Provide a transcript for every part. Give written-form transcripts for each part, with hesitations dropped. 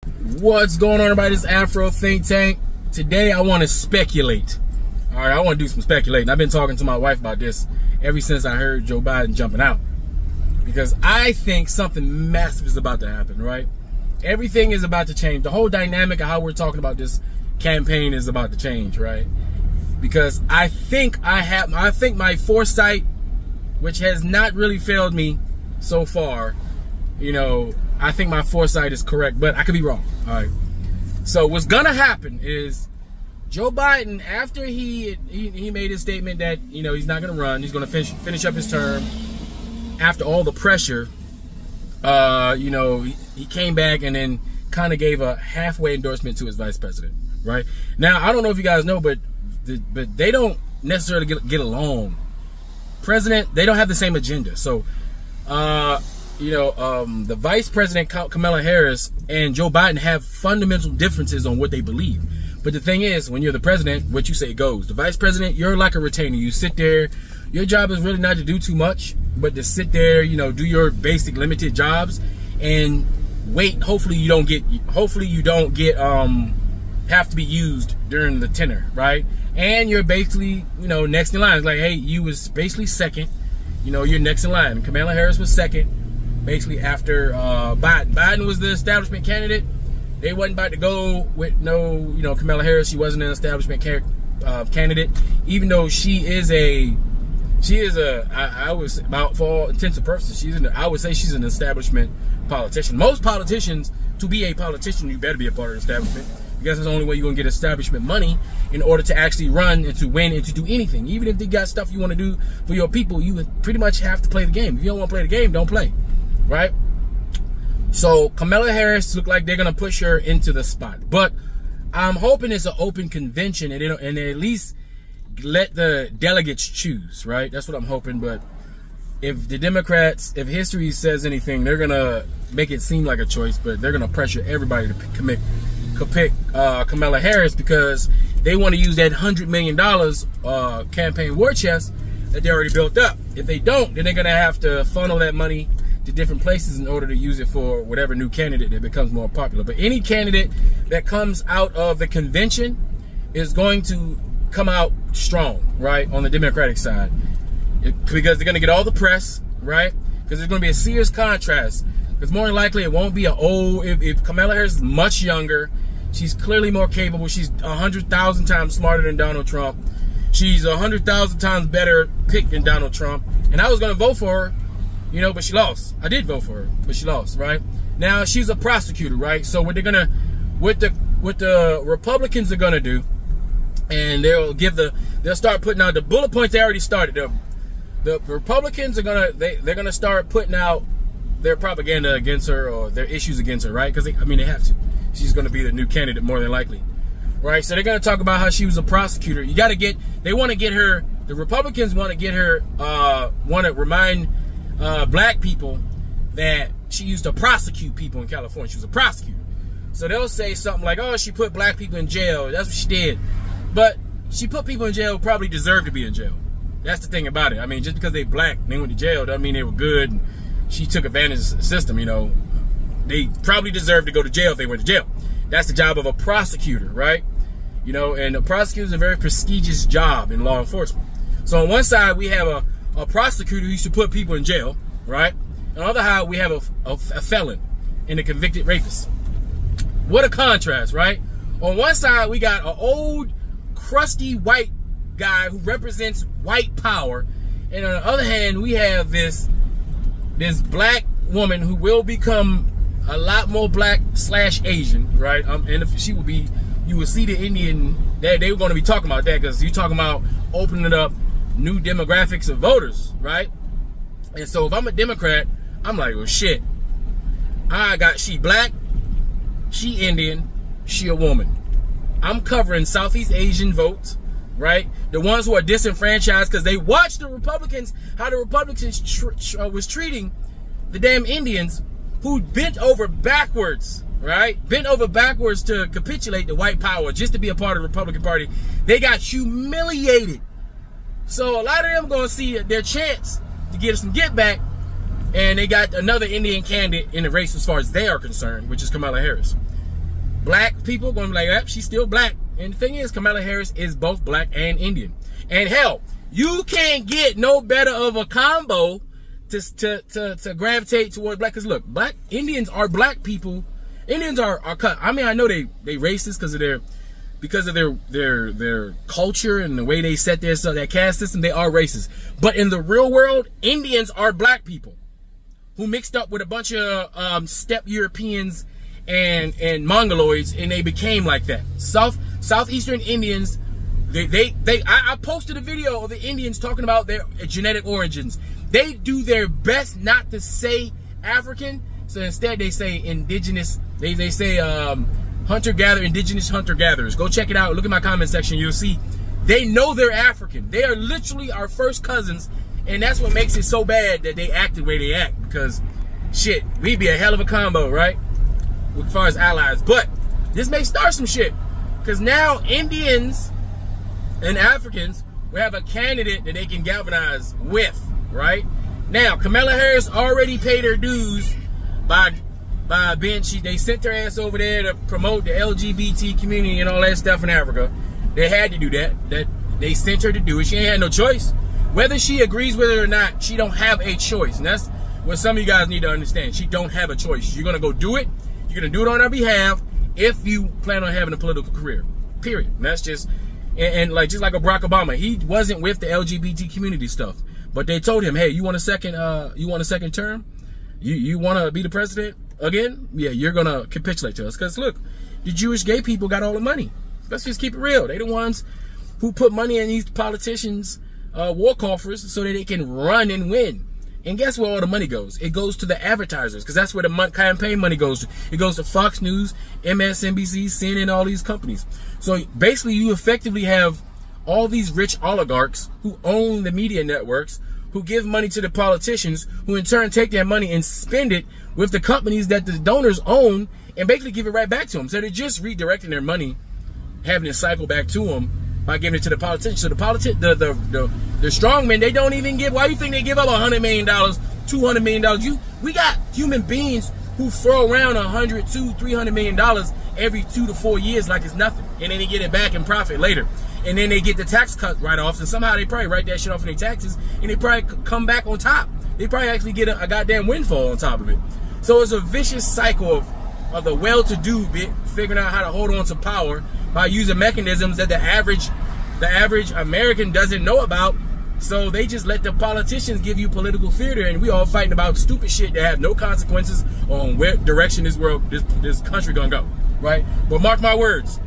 What's going on, everybody? This is Afro Think Tank. Today I want to speculate. All right, I want to do some speculating. I've been talking to my wife about this ever since I heard Joe Biden jumping out, because I think something massive is about to happen, right? Everything is about to change. The whole dynamic of how we're talking about this campaign is about to change, right? Because I think my foresight, which has not really failed me so far, you know, I think my foresight is correct, but I could be wrong. All right. So what's gonna happen is Joe Biden, after he made his statement that, you know, he's not gonna run, he's gonna finish up his term. After all the pressure, you know, he came back and then kind of gave a halfway endorsement to his vice president. Right now, I don't know if you guys know, but they don't necessarily get along. They don't have the same agenda. So, you know, the vice president, Kamala Harris, and Joe Biden have fundamental differences on what they believe. But the thing is, when you're the president, what you say goes. The vice president, you're like a retainer. You sit there. Your job is really not to do too much, but to sit there, you know, do your basic limited jobs and wait. Hopefully you don't get have to be used during the tenure, right? And you're basically, you know, next in line. It's like, hey, you was basically second. You know, you're next in line. Kamala Harris was second, basically after Biden. Biden was the establishment candidate. They wasn't about to go with no, you know, Kamala Harris. She wasn't an establishment candidate, even though she is I was about, for all intents and purposes, I would say she's an establishment politician. Most politicians, to be a politician, you better be a part of the establishment, because that's the only way you're gonna get establishment money in order to actually run and to win and to do anything. Even if they got stuff you want to do for your people, you would pretty much have to play the game. If you don't want to play the game, don't play, right? So Kamala Harris look like they're gonna push her into the spot, but I'm hoping it's an open convention and they at least let the delegates choose, right? That's what I'm hoping. But if the Democrats, if history says anything, they're gonna make it seem like a choice, but they're gonna pressure everybody to pick Kamala Harris, because they want to use that $100 million campaign war chest that they already built up. If they don't, then they're gonna have to funnel that money to different places in order to use it for whatever new candidate that becomes more popular. But any candidate that comes out of the convention is going to come out strong, right, on the Democratic side, because they're going to get all the press, right? Because there's going to be a serious contrast. Because more than likely it won't be an old. If Kamala Harris is much younger, she's clearly more capable. She's 100,000 times smarter than Donald Trump. She's 100,000 times better picked than Donald Trump. And I was going to vote for her, you know, but she lost. I did vote for her, but she lost, right? Now she's a prosecutor, right? So what the Republicans are gonna do, and they'll start putting out the bullet points. They already started. The Republicans are they're gonna start putting out their propaganda against her, or their issues against her, right? Because they have to. She's gonna be the new candidate more than likely, right? So they're gonna talk about how she was a prosecutor. They want to get her. The Republicans want to get her. Want to remind black people that she used to prosecute people in California. She was a prosecutor. So they'll say something like, oh, she put black people in jail. That's what she did. But she put people in jail who probably deserve to be in jail. That's the thing about it. I mean, just because they black and they went to jail doesn't mean they were good. And she took advantage of the system, you know. They probably deserve to go to jail if they went to jail. That's the job of a prosecutor, right? You know, and a prosecutor is a very prestigious job in law enforcement. So on one side, we have a prosecutor who used to put people in jail, right? On the other side, we have a felon and a convicted rapist. What a contrast, right? On one side, we got an old, crusty white guy who represents white power. And on the other hand, we have this black woman who will become a lot more black/Asian, right? And if she would be, you would see the Indian, they were going to be talking about that, because you're talking about opening up new demographics of voters, right? And so if I'm a Democrat, I'm like, well, shit. She black, she Indian, she a woman. I'm covering Southeast Asian votes, right? The ones who are disenfranchised because they watched the Republicans, how the Republicans was treating the damn Indians, who bent over backwards, right? Bent over backwards to capitulate to white power just to be a part of the Republican Party. They got humiliated. So a lot of them going to see their chance to get some get back, and they got another Indian candidate in the race as far as they are concerned, which is Kamala Harris. black people going to be like, yep, she's still black. And the thing is, Kamala Harris is both black and Indian. And hell, you can't get no better of a combo to gravitate toward black. Because look, black Indians are black people. Indians are cut. I mean, I know they racist because of their culture and the way they set their caste system. They are racist. But in the real world, Indians are black people who mixed up with a bunch of steppe Europeans and Mongoloids, and they became like that. Southeastern Indians. I posted a video of the Indians talking about their genetic origins. They do their best not to say African, so instead they say indigenous. They say hunter-gatherer, indigenous hunter-gatherers. Go check it out. Look at my comment section. You'll see they know they're African. They are literally our first cousins, and that's what makes it so bad that they act the way they act. Because shit, we'd be a hell of a combo, right? As far as allies, but this may start some shit. Because now Indians and Africans will have a candidate that they can galvanize with, right? Now, Kamala Harris already paid her dues by being, they sent her ass over there to promote the LGBT community and all that stuff in Africa. They had to do that. They sent her to do it. She ain't had no choice. Whether she agrees with it or not, she don't have a choice. And that's what some of you guys need to understand. She don't have a choice. You're gonna go do it. You're gonna do it on her behalf if you plan on having a political career. Period. And that's just, and like just like a Barack Obama, he wasn't with the LGBT community stuff, but they told him, hey, you want a second term? You want to be the president again? Yeah, you're gonna capitulate to us. Because look, the Jewish gay people got all the money. Let's just keep it real. They the ones who put money in these politicians' war coffers so that they can run and win. And guess where all the money goes? It goes to the advertisers, because that's where the campaign money goes to. It goes to Fox News, MSNBC, CNN, all these companies. So basically, you effectively have all these rich oligarchs who own the media networks, who give money to the politicians, who in turn take their money and spend it with the companies that the donors own, and basically give it right back to them. So they're just redirecting their money, having it cycle back to them by giving it to the politicians. So the strong men, they don't even give. Why do you think they give up $100 million, $200 million? We got human beings who throw around $100, $200, $300 million every 2 to 4 years like it's nothing, and then they get it back in profit later. And then they get the tax cut write-offs, and somehow they probably write that shit off in their taxes, and they probably come back on top. They probably actually get a goddamn windfall on top of it. So it's a vicious cycle of the well-to-do bit figuring out how to hold on to power by using mechanisms that the average American doesn't know about. So they just let the politicians give you political theater, and we all fighting about stupid shit that have no consequences on where direction this country gonna go, right? But mark my words,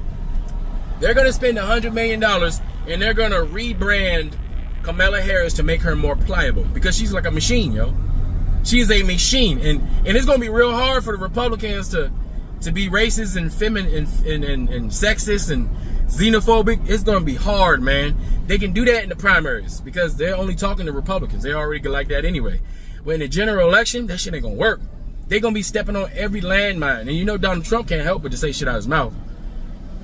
they're gonna spend $100 million and they're gonna rebrand Kamala Harris to make her more pliable, because she's like a machine, yo. She's a machine, and it's gonna be real hard for the Republicans to be racist and feminine and sexist and xenophobic. It's gonna be hard, man. They can do that in the primaries because they're only talking to Republicans. They already get like that anyway. But in the general election, that shit ain't gonna work. They're gonna be stepping on every landmine. And you know Donald Trump can't help but to say shit out of his mouth.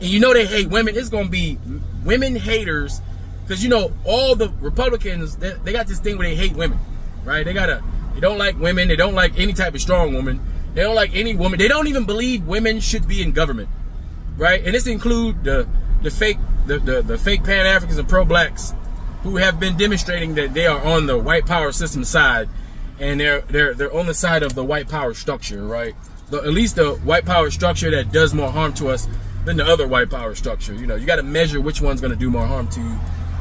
And you know they hate women. It's gonna be women haters, because you know all the Republicans, they got this thing where they hate women, right? They don't like women. They don't like any type of strong woman. They don't like any woman. They don't even believe women should be in government, right? And this include the fake Pan-Africans and pro-blacks who have been demonstrating that they are on the white power system side, and they're on the side of the white power structure, right? At least the white power structure that does more harm to us than the other white power structure. You know, you got to measure which one's going to do more harm to you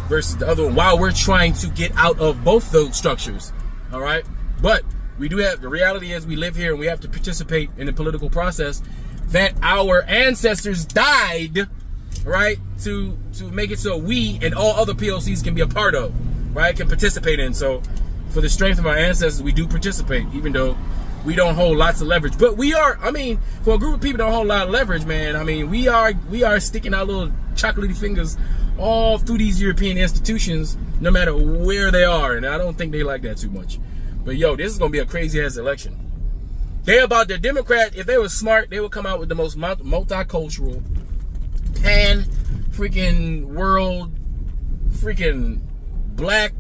versus the other one, while we're trying to get out of both those structures, all right? But we do have, the reality is we live here and we have to participate in the political process that our ancestors died, right, to make it so we and all other POCs can be a part of, right, can participate in. So for the strength of our ancestors, we do participate, even though we don't hold lots of leverage. But we are, I mean, for a group of people that don't hold a lot of leverage, man, I mean, we are sticking our little chocolatey fingers all through these European institutions, no matter where they are. And I don't think they like that too much. But yo, this is going to be a crazy ass election. The Democrat, if they were smart, they would come out with the most multicultural, freaking world, freaking black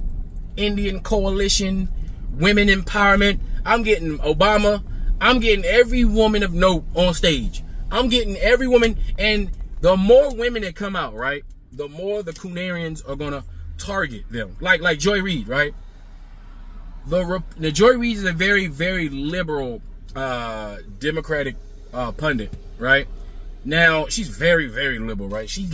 Indian coalition, women empowerment. I'm getting Obama. I'm getting every woman of note on stage. I'm getting every woman, and the more women that come out, right, the more the Coonarians are gonna target them. Like Joy Reid, right? The Joy Reid is a very, very liberal Democratic pundit, right? Now she's very, very liberal, right? She's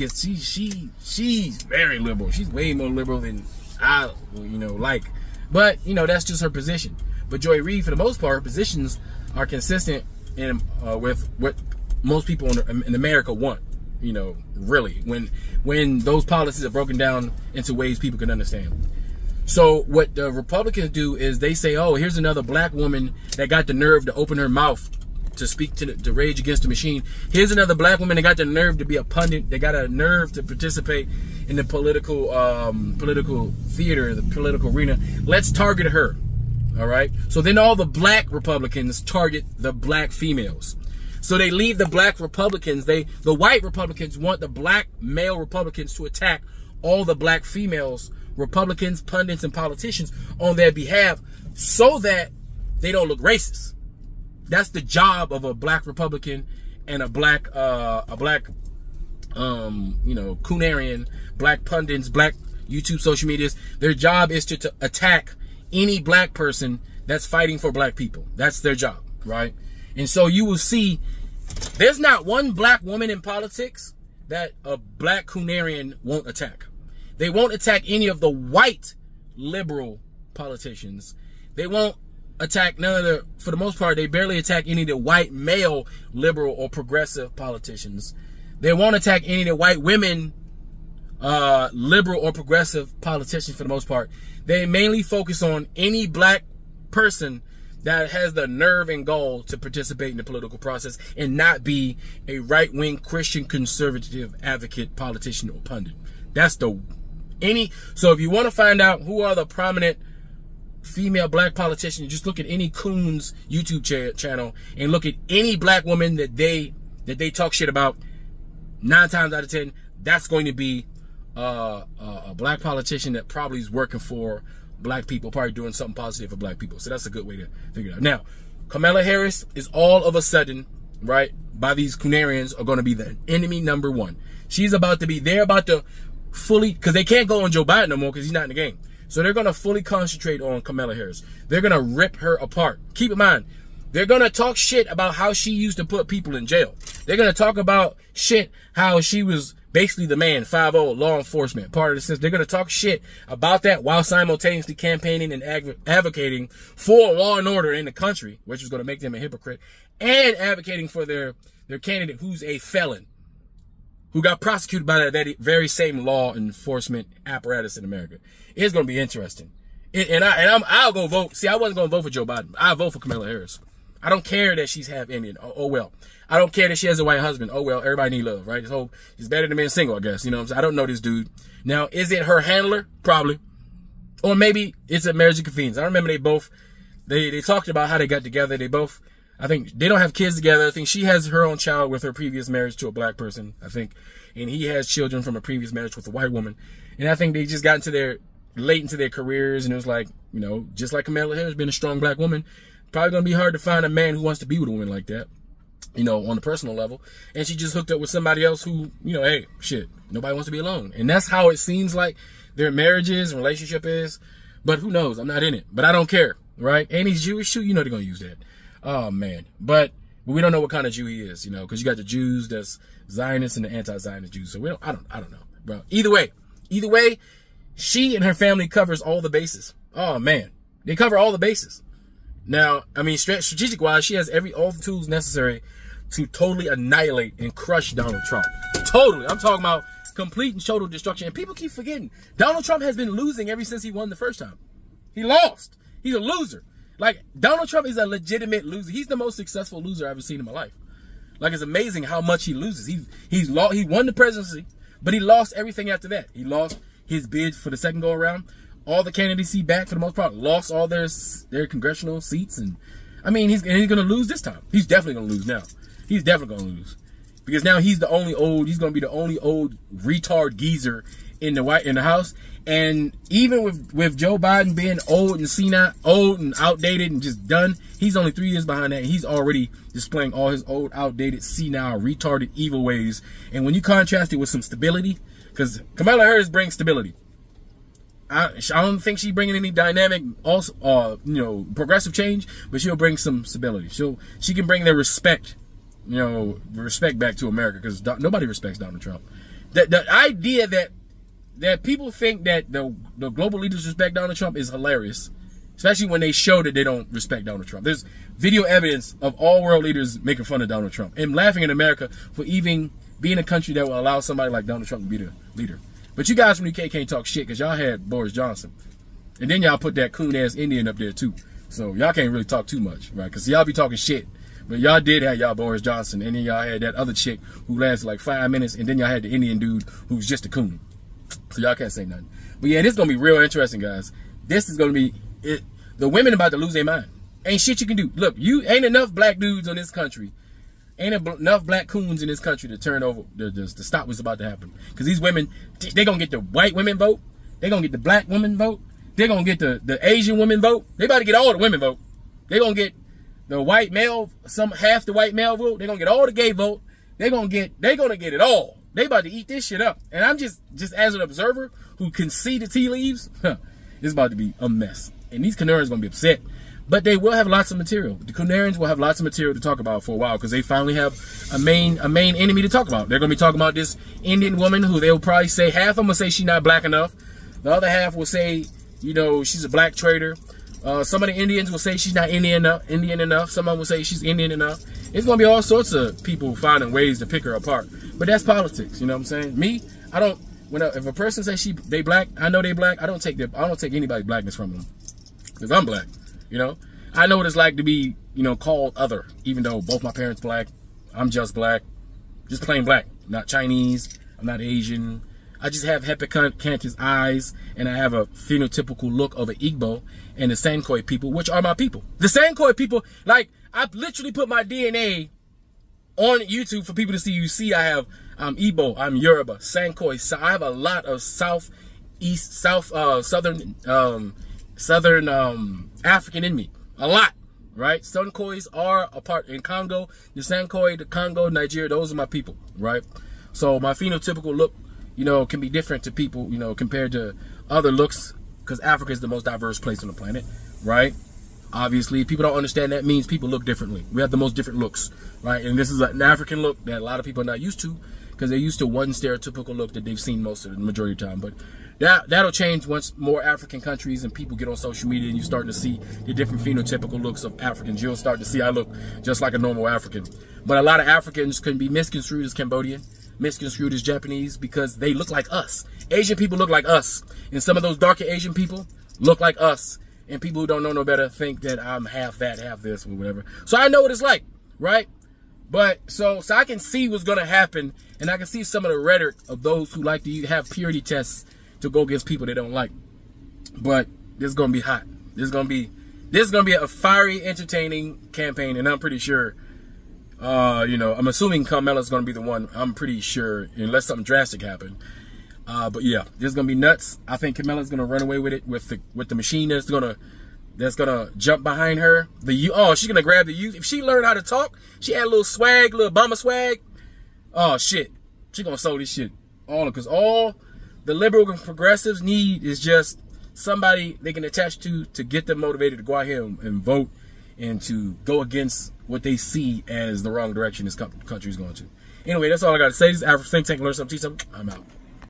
very liberal. She's way more liberal than I, like. But that's just her position. But Joy Reid, for the most part, her positions are consistent with what most people in America want. Really, when those policies are broken down into ways people can understand. So what the Republicans do is they say, oh, here's another black woman that got the nerve to open her mouth to speak to Rage Against the Machine. Here's another black woman that got the nerve to be a pundit. They got a nerve to participate in the political theater, the political arena. Let's target her. All right. So then all the black Republicans target the black females. So they leave the black Republicans. The white Republicans want the black male Republicans to attack all the black females, Republicans, pundits, and politicians on their behalf, so that they don't look racist. That's the job of a black Republican and a black Coonarian, black pundits, black YouTube social medias. Their job is to attack any black person that's fighting for black people. That's their job, right? And so you will see there's not one black woman in politics that a black Coonarian won't attack. They won't attack any of the white liberal politicians. They won't attack for the most part, they barely attack any of the white male liberal or progressive politicians. They won't attack any of the white women liberal or progressive politicians for the most part. They mainly focus on any black person that has the nerve and gall to participate in the political process and not be a right-wing Christian conservative advocate, politician, or pundit. That's so if you want to find out who are the prominent female black politicians, just look at any Coons YouTube channel and look at any black woman that they talk shit about. 9 times out of 10, that's going to be a black politician that probably is working for black people, probably doing something positive for black people. So that's a good way to figure it out. Now, Kamala Harris is all of a sudden, right, by these Coonarians, are going to be the enemy number one. They're about to fully, because they can't go on Joe Biden no more because he's not in the game. So they're going to fully concentrate on Kamala Harris. They're going to rip her apart. Keep in mind, they're going to talk shit about how she used to put people in jail. They're going to talk about shit, how she was basically the man, 5-0, law enforcement, part of the system. They're going to talk shit about that while simultaneously campaigning and advocating for law and order in the country, which is going to make them a hypocrite, and advocating for their candidate who's a felon, who got prosecuted by that very same law enforcement apparatus in America. It's going to be interesting. I'll go vote. See, I wasn't going to vote for Joe Biden. I'll vote for Kamala Harris. I don't care that she's half Indian. Oh well. I don't care that she has a white husband. Oh well, everybody need love, right? She's better than being single, I guess. You know what I'm saying? I don't know this dude. Now, is it her handler? Probably. Or maybe it's a marriage of convenience. I remember they talked about how they got together. I think they don't have kids together. I think she has her own child with her previous marriage to a black person, I think. And he has children from a previous marriage with a white woman. And I think they just got late into their careers, and it was like, just like Kamala Harris being a strong black woman, probably going to be hard to find a man who wants to be with a woman like that, on the personal level. And she just hooked up with somebody else who, hey, shit, nobody wants to be alone. And that's how it seems like their marriage is, relationship is. But who knows? I'm not in it. But I don't care, right? And he's Jewish too. They're going to use that. Oh, man. But we don't know what kind of Jew he is, because you got the Jews that's Zionists and the anti-Zionist Jews. So I don't know, bro. Either way, she and her family covers all the bases. Oh, man. They cover all the bases. Now, I mean, strategic-wise, she has all the tools necessary to totally annihilate and crush Donald Trump. Totally. I'm talking about complete and total destruction. And people keep forgetting, Donald Trump has been losing ever since he won the first time. He lost. He's a loser. Like, Donald Trump is a legitimate loser. He's the most successful loser I've ever seen in my life. Like, it's amazing how much he loses. He won the presidency, but he lost everything after that. He lost his bid for the second go-around. All the candidacy back, for the most part, lost all their congressional seats. And I mean, he's going to lose this time. He's definitely going to lose now. He's definitely going to lose. Because now he's going to be the only old retard geezer in the House. And even with Joe Biden being old and senile, old and outdated and just done, he's only 3 years behind that. And he's already displaying all his old, outdated, senile, retarded, evil ways. And when you contrast it with some stability, because Kamala Harris brings stability. I don't think she's bringing any dynamic, also, progressive change, but she'll bring some stability. She can bring the respect, respect back to America, because nobody respects Donald Trump. The idea that people think that the global leaders respect Donald Trump is hilarious, especially when they show that they don't respect Donald Trump. There's video evidence of all world leaders making fun of Donald Trump and laughing at America for even being a country that will allow somebody like Donald Trump to be the leader. But you guys from the UK can't talk shit because y'all had Boris Johnson. And then y'all put that coon-ass Indian up there too. So y'all can't really talk too much, right? Because y'all be talking shit. But y'all did have y'all Boris Johnson. And then y'all had that other chick who lasted like 5 minutes. And then y'all had the Indian dude who's just a coon. So y'all can't say nothing. But yeah, this is going to be real interesting, guys. This is going to be it. The women about to lose their mind. Ain't shit you can do. Look, you ain't enough black dudes in this country. Ain't enough black coons in this country to turn over, to stop what's about to happen. Because these women, they going to get the white women vote. They going to get the black women vote. They going to get the Asian women vote. They about to get all the women vote. They going to get the white male, half the white male vote. They going to get all the gay vote. They going to get it all. They about to eat this shit up. And I'm just as an observer who can see the tea leaves, it's about to be a mess. And these Canarians going to be upset. But they will have lots of material. The Canarians will have lots of material to talk about for a while because they finally have a main enemy to talk about. They're going to be talking about this Indian woman who they'll probably say, half of them will say she's not black enough. The other half will say, she's a black traitor. Some of the Indians will say she's not Indian enough. Some of them will say she's Indian enough. It's going to be all sorts of people finding ways to pick her apart. But that's politics, you know what I'm saying? Me, I don't, if a person says they black, I know they black, I don't take anybody's blackness from them. Because I'm black. I know what it's like to be, called other, even though both my parents black. I'm just black, just plain black. I'm not Chinese, I'm not Asian. I just have hepatitis eyes, and I have a phenotypical look of an Igbo and the Sankoi people, which are my people. The Sankoi people, like, I literally put my DNA on YouTube for people to see. You see, I'm Igbo, I'm Yoruba, Sankoi. So I have a lot of southern African in me, a lot, right? Sankois are a part in Congo, the Sankoi, the Congo, Nigeria, those are my people, right? So my phenotypical look, can be different to people, compared to other looks, because Africa is the most diverse place on the planet, right? Obviously, people don't understand that means people look differently. We have the most different looks, right? And this is an African look that a lot of people are not used to, because they're used to one stereotypical look that they've seen most of the majority of the time. But that'll change once more African countries and people get on social media and you start to see the different phenotypical looks of Africans. You'll start to see I look just like a normal African. But a lot of Africans can be misconstrued as Cambodian, misconstrued as Japanese, because they look like us. Asian people look like us. And some of those darker Asian people look like us. And people who don't know no better think that I'm half that, half this, or whatever. So I know what it's like, right? But so I can see what's going to happen, and I can see some of the rhetoric of those who like to have purity tests to go against people they don't like. But this is going to be hot. This is going to be a fiery, entertaining campaign, and I'm pretty sure, I'm assuming Kamala's going to be the one. I'm pretty sure, unless something drastic happened. But yeah, this is going to be nuts. I think Kamala's going to run away with it with the machine that's gonna jump behind her. She's gonna grab the youth. If she learned how to talk, she had a little swag, little Obama swag. Oh shit, she gonna sow this shit because all the liberal and progressives need is just somebody they can attach to get them motivated to go out here and vote and to go against what they see as the wrong direction this country is going to. Anyway, that's all I got to say. This is African Think Tank. Learn something, teach something. I'm out.